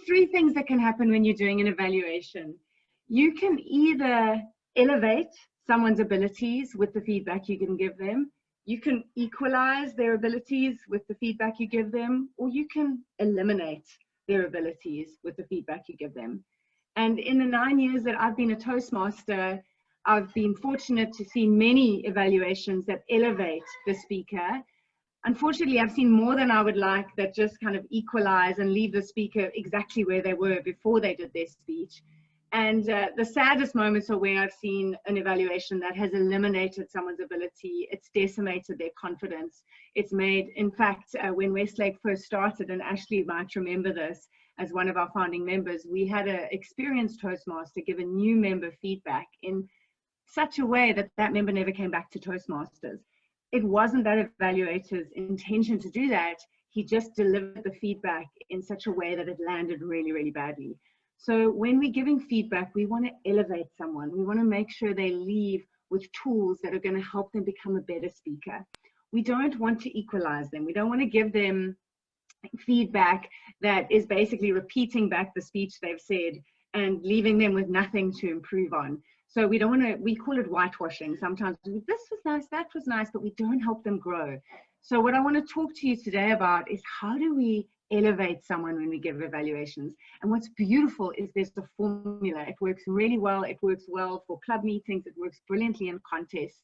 three things that can happen when you're doing an evaluation. You can either elevate someone's abilities with the feedback you can give them, you can equalize their abilities with the feedback you give them, or you can eliminate their abilities with the feedback you give them. And in the 9 years that I've been a Toastmaster, I've been fortunate to see many evaluations that elevate the speaker. Unfortunately, I've seen more than I would like that just kind of equalize and leave the speaker exactly where they were before they did their speech. And the saddest moments are where I've seen an evaluation that has eliminated someone's ability. It's decimated their confidence. It's made, in fact, when Westlake first started, and Ashley might remember this as one of our founding members, we had an experienced Toastmaster give a new member feedback in such a way that that member never came back to Toastmasters. It wasn't that evaluator's intention to do that. He just delivered the feedback in such a way that it landed really, really badly. So when we're giving feedback, we want to elevate someone. We want to make sure they leave with tools that are going to help them become a better speaker. We don't want to equalize them. We don't want to give them feedback that is basically repeating back the speech they've said and leaving them with nothing to improve on. So we don't want to, we call it whitewashing. Sometimes this was nice, that was nice, but we don't help them grow. So what I want to talk to you today about is how do we elevate someone when we give evaluations. And what's beautiful is there's the formula. It works really well. It works well for club meetings. It works brilliantly in contests.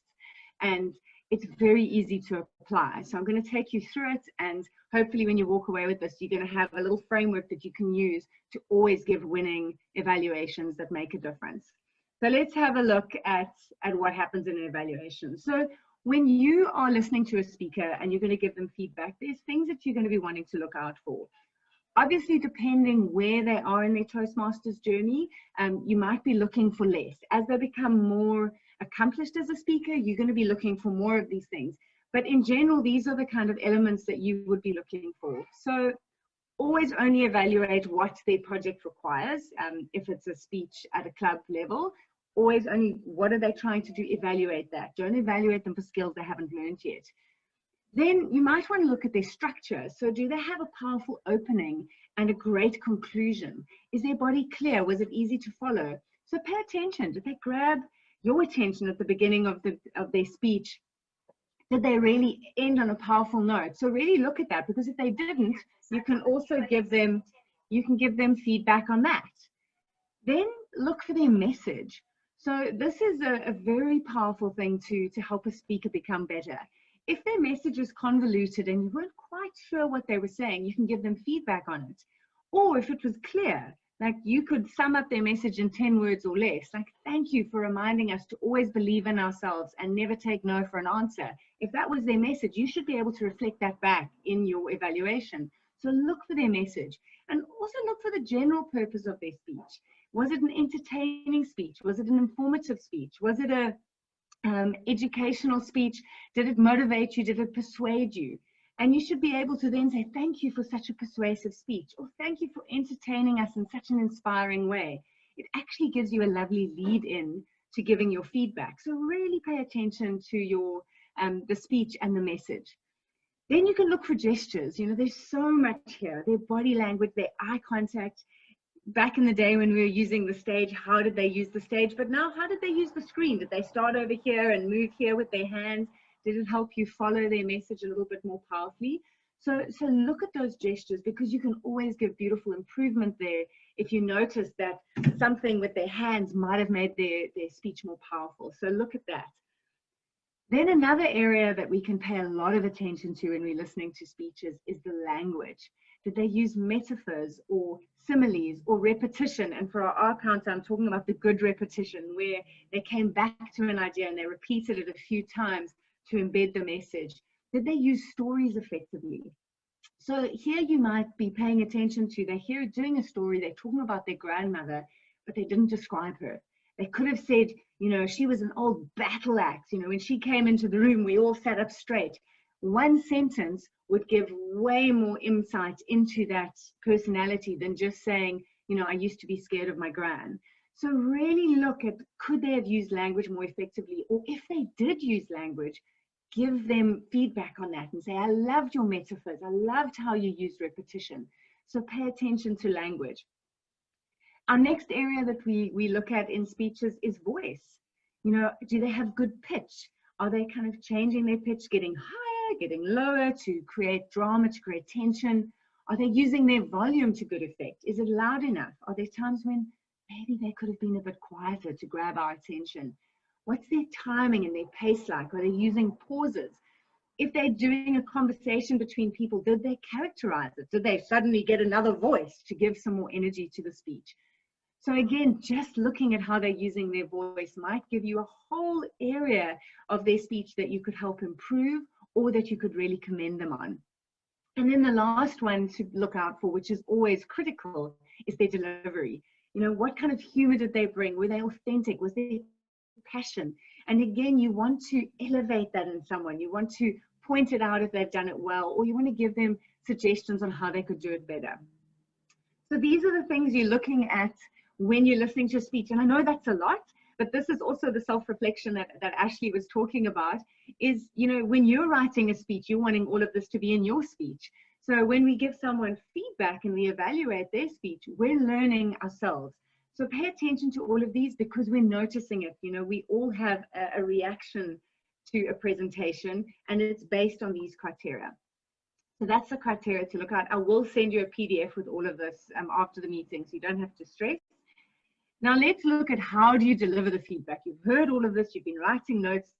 And it's very easy to apply. So I'm going to take you through it. And hopefully when you walk away with this, you're going to have a little framework that you can use to always give winning evaluations that make a difference. So let's have a look at what happens in an evaluation. So when you are listening to a speaker and you're going to give them feedback, there's things that you're going to be wanting to look out for. Obviously, depending where they are in their Toastmasters journey, you might be looking for less. As they become more accomplished as a speaker, you're going to be looking for more of these things. But in general, these are the kind of elements that you would be looking for. So always only evaluate what their project requires. If it's a speech at a club level, always only what are they trying to do, evaluate that. Don't evaluate them for skills they haven't learned yet. Then you might want to look at their structure. So do they have a powerful opening and a great conclusion? Is their body clear? Was it easy to follow? So pay attention. Did they grab your attention at the beginning of their speech? Did they really end on a powerful note? So really look at that, because if they didn't, you can also give them feedback on that. Then look for their message. So this is a very powerful thing to help a speaker become better. If their message is convoluted and you weren't quite sure what they were saying, you can give them feedback on it. Or if it was clear, like you could sum up their message in 10 words or less, like, thank you for reminding us to always believe in ourselves and never take no for an answer. If that was their message, you should be able to reflect that back in your evaluation. So look for their message, and also look for the general purpose of their speech. Was it an entertaining speech? Was it an informative speech? Was it a educational speech? Did it motivate you? Did it persuade you? And you should be able to then say, thank you for such a persuasive speech, or thank you for entertaining us in such an inspiring way. It actually gives you a lovely lead in to giving your feedback. So really pay attention to your the speech and the message. Then you can look for gestures. You know, there's so much here. Their body language, their eye contact. Back in the day when we were using the stage, how did they use the stage? But now, how did they use the screen? Did they start over here and move here with their hands? Did it help you follow their message a little bit more powerfully? So look at those gestures, because you can always give beautiful improvement there if you notice that something with their hands might have made their speech more powerful. So look at that. Then another area that we can pay a lot of attention to when we're listening to speeches is the language. Did they use metaphors or similes or repetition? And for our counter, I'm talking about the good repetition, where they came back to an idea and they repeated it a few times to embed the message. Did they use stories effectively? So here you might be paying attention to, they're here doing a story, they're talking about their grandmother, but they didn't describe her. They could have said, you know, she was an old battle axe. You know, when she came into the room, we all sat up straight. One sentence would give way more insight into that personality than just saying, you know, I used to be scared of my gran. So really look at, could they have used language more effectively? Or if they did use language, give them feedback on that and say, I loved your metaphors. I loved how you used repetition. So pay attention to language. Our next area that we look at in speeches is voice. You know, do they have good pitch? Are they kind of changing their pitch, getting higher, getting lower to create drama, to create tension? Are they using their volume to good effect? Is it loud enough? Are there times when maybe they could have been a bit quieter to grab our attention? What's their timing and their pace like? Are they using pauses? If they're doing a conversation between people, did they characterize it? Did they suddenly get another voice to give some more energy to the speech? So again, just looking at how they're using their voice might give you a whole area of their speech that you could help improve or that you could really commend them on. And then the last one to look out for, which is always critical, is their delivery. You know, what kind of humor did they bring? Were they authentic? Was there passion? And again, you want to elevate that in someone. You want to point it out if they've done it well, or you want to give them suggestions on how they could do it better. So these are the things you're looking at when you're listening to a speech. And I know that's a lot, but this is also the self-reflection that Ashley was talking about is, you know, when you're writing a speech, you're wanting all of this to be in your speech. So when we give someone feedback and we evaluate their speech, we're learning ourselves. So pay attention to all of these because we're noticing it. You know, we all have a reaction to a presentation and it's based on these criteria. So that's the criteria to look at. I will send you a PDF with all of this after the meeting, so you don't have to stress. Now let's look at how do you deliver the feedback. You've heard all of this, you've been writing notes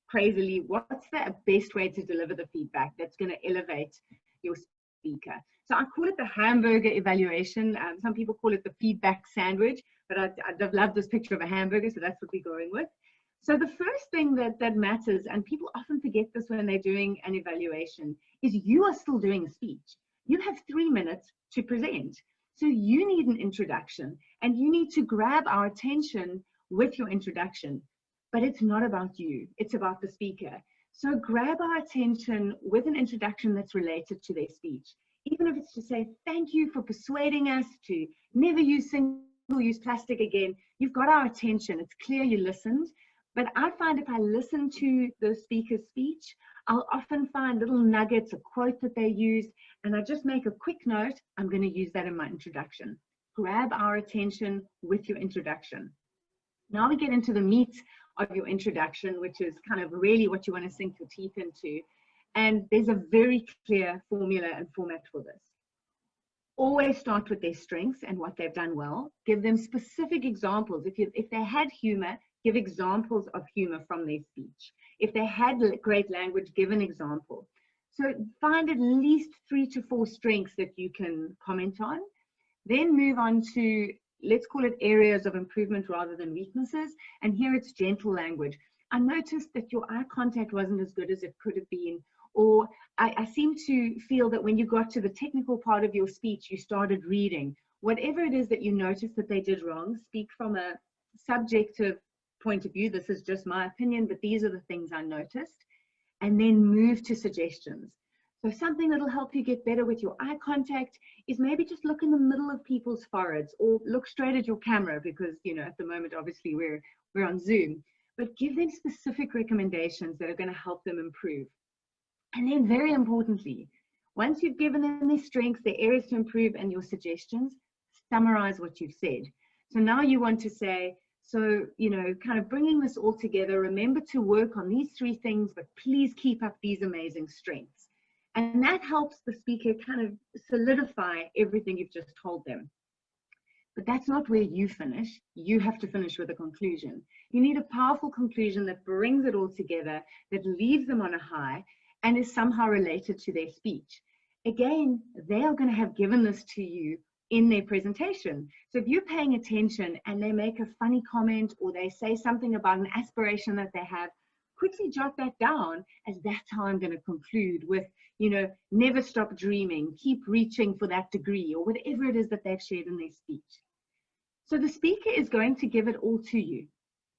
crazily. What's the best way to deliver the feedback that's going to elevate your speaker? So I call it the hamburger evaluation. Some people call it the feedback sandwich, but I love this picture of a hamburger, so that's what we're going with. So the first thing that matters, and people often forget this when they're doing an evaluation, is you are still doing a speech. You have 3 minutes to present. So you need an introduction and you need to grab our attention with your introduction, but it's not about you, it's about the speaker. So grab our attention with an introduction that's related to their speech. Even if it's to say, thank you for persuading us to never use single-use plastic again, you've got our attention, it's clear you listened. But I find if I listen to the speaker's speech, I'll often find little nuggets, a quote that they use, and I just make a quick note, I'm going to use that in my introduction. Grab our attention with your introduction. Now we get into the meat of your introduction, which is kind of really what you want to sink your teeth into. And there's a very clear formula and format for this. Always start with their strengths and what they've done well. Give them specific examples. If they had humor, give examples of humor from their speech. If they had great language, give an example. So find at least 3 to 4 strengths that you can comment on. Then move on to, let's call it areas of improvement rather than weaknesses. And here it's gentle language. I noticed that your eye contact wasn't as good as it could have been. Or I seem to feel that when you got to the technical part of your speech, you started reading. Whatever it is that you noticed that they did wrong, speak from a subjective point of view. This is just my opinion, but these are the things I noticed. And then move to suggestions. So something that'll help you get better with your eye contact is maybe just look in the middle of people's foreheads or look straight at your camera because, you know, at the moment, obviously we're on Zoom, but give them specific recommendations that are going to help them improve. And then very importantly, once you've given them their strengths, their areas to improve and your suggestions, summarize what you've said. So now you want to say, so, you know, kind of bringing this all together, remember to work on these 3 things, but please keep up these amazing strengths. And that helps the speaker kind of solidify everything you've just told them. But that's not where you finish. You have to finish with a conclusion. You need a powerful conclusion that brings it all together, that leaves them on a high, and is somehow related to their speech. Again, they are going to have given this to you in their presentation. So if you're paying attention and they make a funny comment or they say something about an aspiration that they have, quickly jot that down as that's how I'm going to conclude with, you know, never stop dreaming, keep reaching for that degree or whatever it is that they've shared in their speech. So the speaker is going to give it all to you.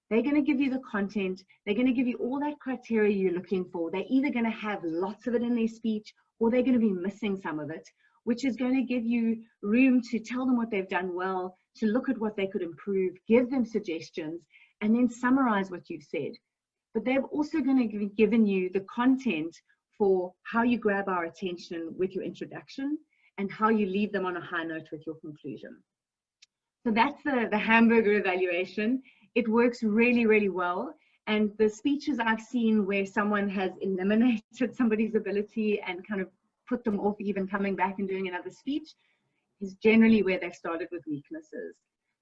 They're going to give you the content. They're going to give you all that criteria you're looking for. They're either going to have lots of it in their speech or they're going to be missing some of it, which is going to give you room to tell them what they've done well, to look at what they could improve, give them suggestions, and then summarize what you've said. But they're also going to be giving you the content for how you grab our attention with your introduction and how you leave them on a high note with your conclusion. So that's the hamburger evaluation. It works really, really well. And the speeches I've seen where someone has eliminated somebody's ability and kind of put them off even coming back and doing another speech is generally where they've started with weaknesses.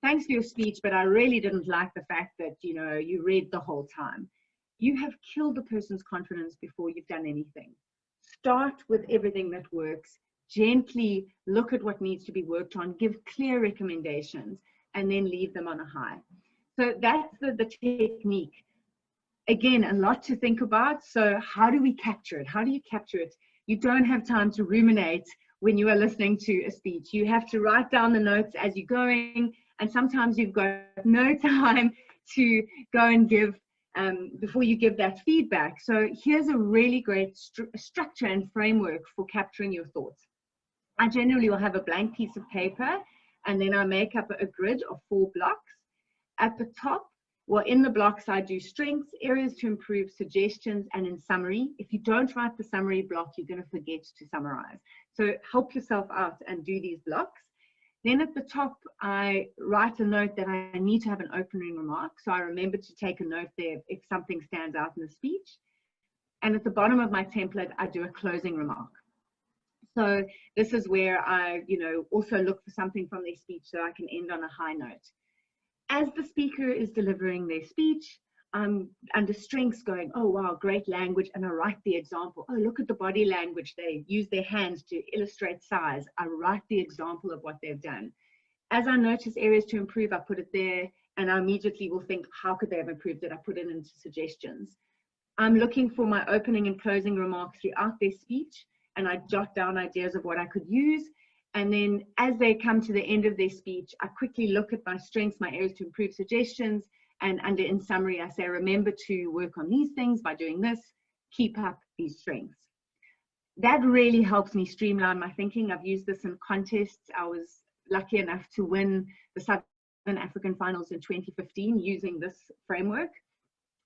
Thanks for your speech, but I really didn't like the fact that, you know, you read the whole time. You have killed the person's confidence before you've done anything. Start with everything that works. Gently look at what needs to be worked on, give clear recommendations, and then leave them on a high. So that's the technique. Again, a lot to think about. So how do we capture it? How do you capture it? You don't have time to ruminate when you are listening to a speech. You have to write down the notes as you're going, and sometimes you've got no time to go and give before you give that feedback. So here's a really great structure and framework for capturing your thoughts. I generally will have a blank piece of paper, and then I make up a grid of 4 blocks. At the top, well, in the blocks, I do strengths, areas to improve, suggestions, and in summary. If you don't write the summary block, you're going to forget to summarize. So help yourself out and do these blocks. Then at the top, I write a note that I need to have an opening remark. So I remember to take a note there if something stands out in the speech. And at the bottom of my template, I do a closing remark. So this is where I, also look for something from their speech so I can end on a high note. As the speaker is delivering their speech, I'm under strengths going, oh, wow, great language. And I write the example. Oh, look at the body language. They use their hands to illustrate size. I write the example of what they've done. As I notice areas to improve, I put it there. And I immediately will think, how could they have improved it? I put it into suggestions. I'm looking for my opening and closing remarks throughout their speech. And I jot down ideas of what I could use. And then as they come to the end of their speech, I quickly look at my strengths, my areas to improve, suggestions, and under in summary, I say, remember to work on these things by doing this, keep up these strengths. That really helps me streamline my thinking. I've used this in contests. I was lucky enough to win the Southern African finals in 2015 using this framework,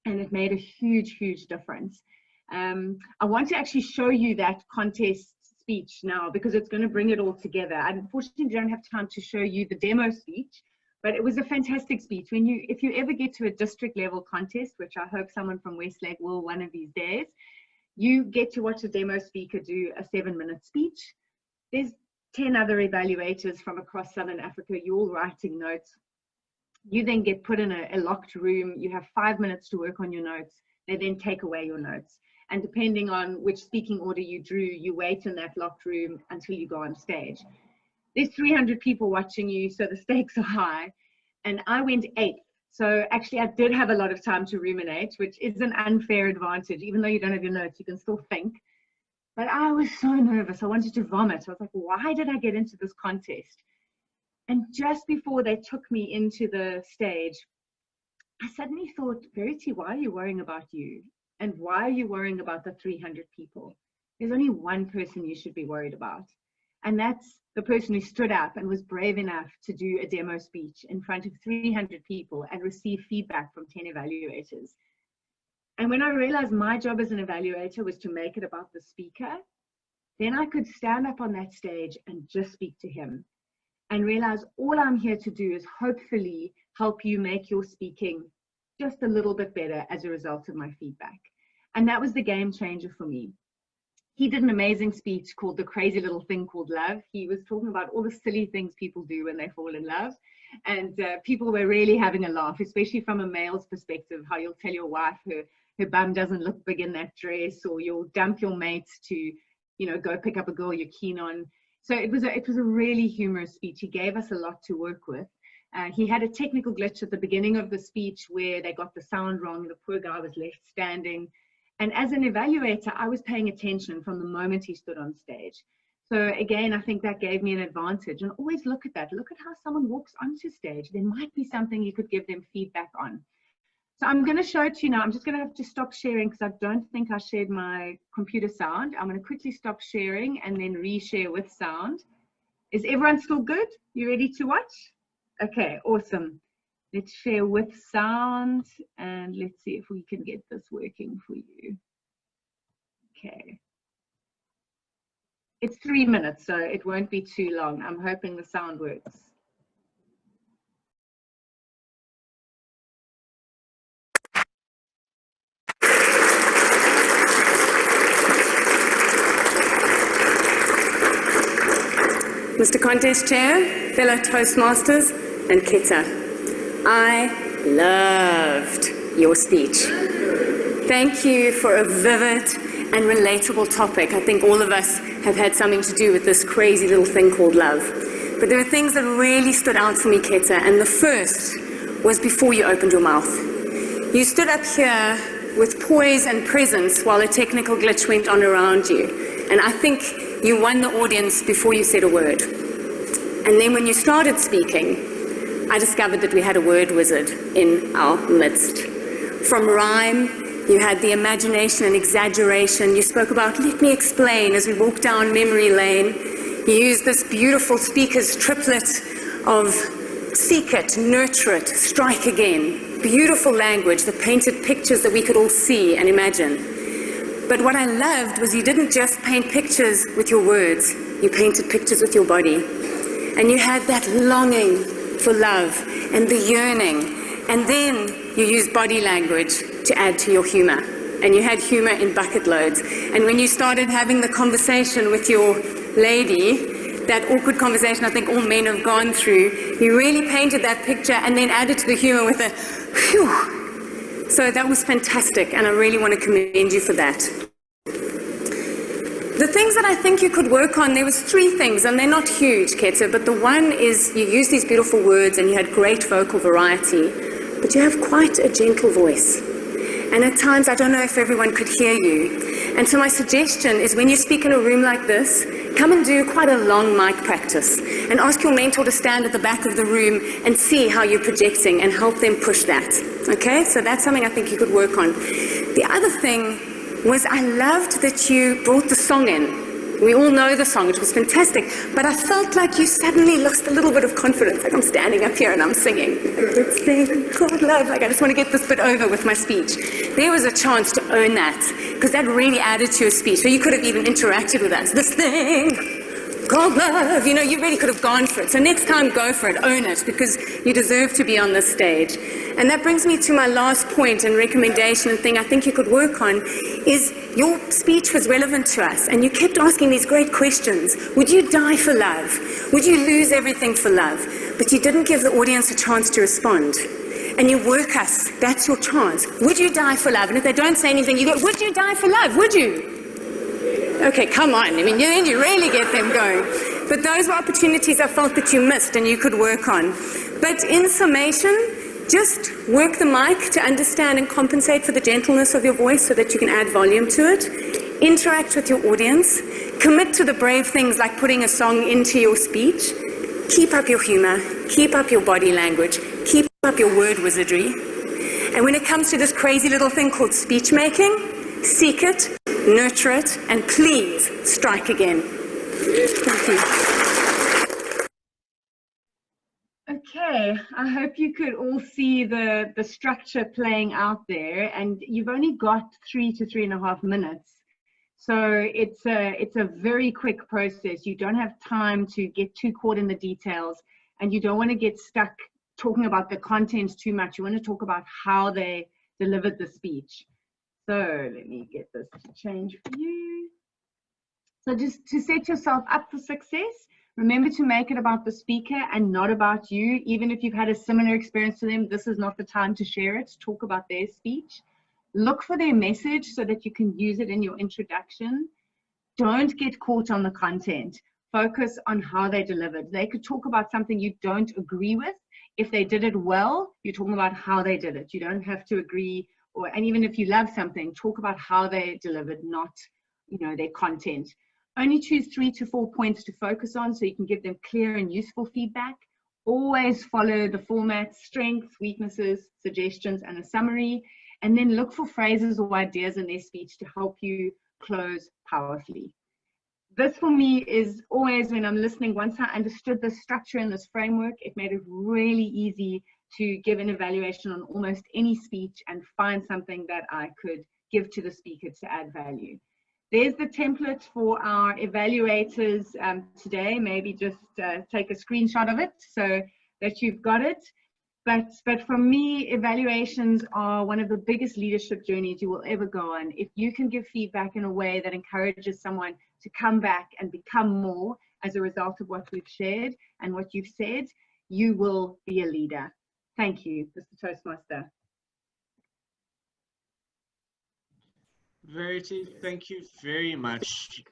and it made a huge, huge difference. I want to actually show you that contest speech now because it's going to bring it all together. I unfortunately don't have time to show you the demo speech, but it was a fantastic speech. If you ever get to a district level contest, which I hope someone from Westlake will one of these days, you get to watch a demo speaker do a 7-minute speech. There's 10 other evaluators from across Southern Africa. You're all writing notes. You then get put in a locked room. You have 5 minutes to work on your notes. They then take away your notes. And depending on which speaking order you drew, you wait in that locked room until you go on stage. There's 300 people watching you, so the stakes are high. And I went 8th. So actually, I did have a lot of time to ruminate, which is an unfair advantage. Even though you don't have your notes, you can still think. But I was so nervous. I wanted to vomit. I was like, why did I get into this contest? And just before they took me into the stage, I suddenly thought, Verity, why are you worrying about you? And why are you worrying about the 300 people? There's only one person you should be worried about. And that's the person who stood up and was brave enough to do a demo speech in front of 300 people and receive feedback from 10 evaluators. And when I realized my job as an evaluator was to make it about the speaker, then I could stand up on that stage and just speak to him and realize all I'm here to do is hopefully help you make your speaking just a little bit better as a result of my feedback. And that was the game changer for me. He did an amazing speech called The Crazy Little Thing Called Love. He was talking about all the silly things people do when they fall in love. And people were really having a laugh, especially from a male's perspective, how you'll tell your wife her bum doesn't look big in that dress, or you'll dump your mates to, go pick up a girl you're keen on. So it was a really humorous speech. He gave us a lot to work with. He had a technical glitch at the beginning of the speech where they got the sound wrong. The poor guy was left standing. And as an evaluator, I was paying attention from the moment he stood on stage. So again, I think that gave me an advantage. And always look at that. Look at how someone walks onto stage. There might be something you could give them feedback on. So I'm going to show it to you now. I'm just going to have to stop sharing because I don't think I shared my computer sound. I'm going to quickly stop sharing and then reshare with sound. Is everyone still good? You ready to watch? Okay, awesome. Let's share with sound and let's see if we can get this working for you. Okay. It's 3 minutes, so it won't be too long. I'm hoping the sound works. Mr. Contest Chair, fellow Toastmasters, and Keta. I loved your speech. Thank you for a vivid and relatable topic. I think all of us have had something to do with this crazy little thing called love. But there were things that really stood out for me, Keta, and the first was before you opened your mouth. You stood up here with poise and presence while a technical glitch went on around you. And I think you won the audience before you said a word. And then when you started speaking, I discovered that we had a word wizard in our midst. From rhyme, you had the imagination and exaggeration. You spoke about, let me explain, as we walked down memory lane. You used this beautiful speaker's triplet of seek it, nurture it, strike again. Beautiful language that painted pictures that we could all see and imagine. But what I loved was you didn't just paint pictures with your words, you painted pictures with your body. And you had that longing for love and the yearning. And then you used body language to add to your humor. And you had humor in bucket loads. And when you started having the conversation with your lady, that awkward conversation I think all men have gone through, you really painted that picture and then added to the humor with a phew. So that was fantastic, and I really want to commend you for that. The things that I think you could work on, there was 3 things, and they're not huge, Keta, but the one is you used these beautiful words and you had great vocal variety, but you have quite a gentle voice. And at times, I don't know if everyone could hear you. And so my suggestion is when you speak in a room like this, come and do quite a long mic practice and ask your mentor to stand at the back of the room and see how you're projecting and help them push that. Okay? So that's something I think you could work on. The other thing was I loved that you brought the song in. We all know the song, it was fantastic, but I felt like you suddenly lost a little bit of confidence, like I'm standing up here and I'm singing. Let's sing God love, like I just want to get this bit over with my speech. There was a chance to own that, because that really added to your speech. So you could have even interacted with us. This thing, God love, you know, you really could have gone for it. So next time, go for it, own it, because you deserve to be on this stage. And that brings me to my last point and recommendation and thing I think you could work on is your speech was relevant to us and you kept asking these great questions. Would you die for love? Would you lose everything for love? But you didn't give the audience a chance to respond. And you work us, that's your chance. Would you die for love? And if they don't say anything, you go, would you die for love? Would you? Okay, come on. I mean, then you really get them going. But those were opportunities I felt that you missed and you could work on. But in summation, just work the mic to understand and compensate for the gentleness of your voice so that you can add volume to it. Interact with your audience. Commit to the brave things like putting a song into your speech. Keep up your humor. Keep up your body language. Keep up your word wizardry. And when it comes to this crazy little thing called speech making, seek it, nurture it, and please strike again. Thank you. Okay, I hope you could all see the structure playing out there, and you've only got 3 to 3.5 minutes. So it's a very quick process. You don't have time to get too caught in the details, and you don't want to get stuck talking about the content too much. You want to talk about how they delivered the speech. So let me get this to change for you. So just to set yourself up for success, remember to make it about the speaker and not about you. Even if you've had a similar experience to them, this is not the time to share it. Talk about their speech. Look for their message so that you can use it in your introduction. Don't get caught on the content. Focus on how they delivered. They could talk about something you don't agree with. If they did it well, you're talking about how they did it. You don't have to agree, and even if you love something, talk about how they delivered, not, their content. Only choose 3 to 4 points to focus on so you can give them clear and useful feedback. Always follow the format: strengths, weaknesses, suggestions, and a summary. And then look for phrases or ideas in their speech to help you close powerfully. This for me is always when I'm listening, once I understood the structure and this framework, it made it really easy to give an evaluation on almost any speech and find something that I could give to the speaker to add value. There's the template for our evaluators today. Maybe just take a screenshot of it so that you've got it. But for me, evaluations are one of the biggest leadership journeys you will ever go on. If you can give feedback in a way that encourages someone to come back and become more as a result of what we've shared and what you've said, you will be a leader. Thank you, Mr. Toastmaster. Verity, thank you very much.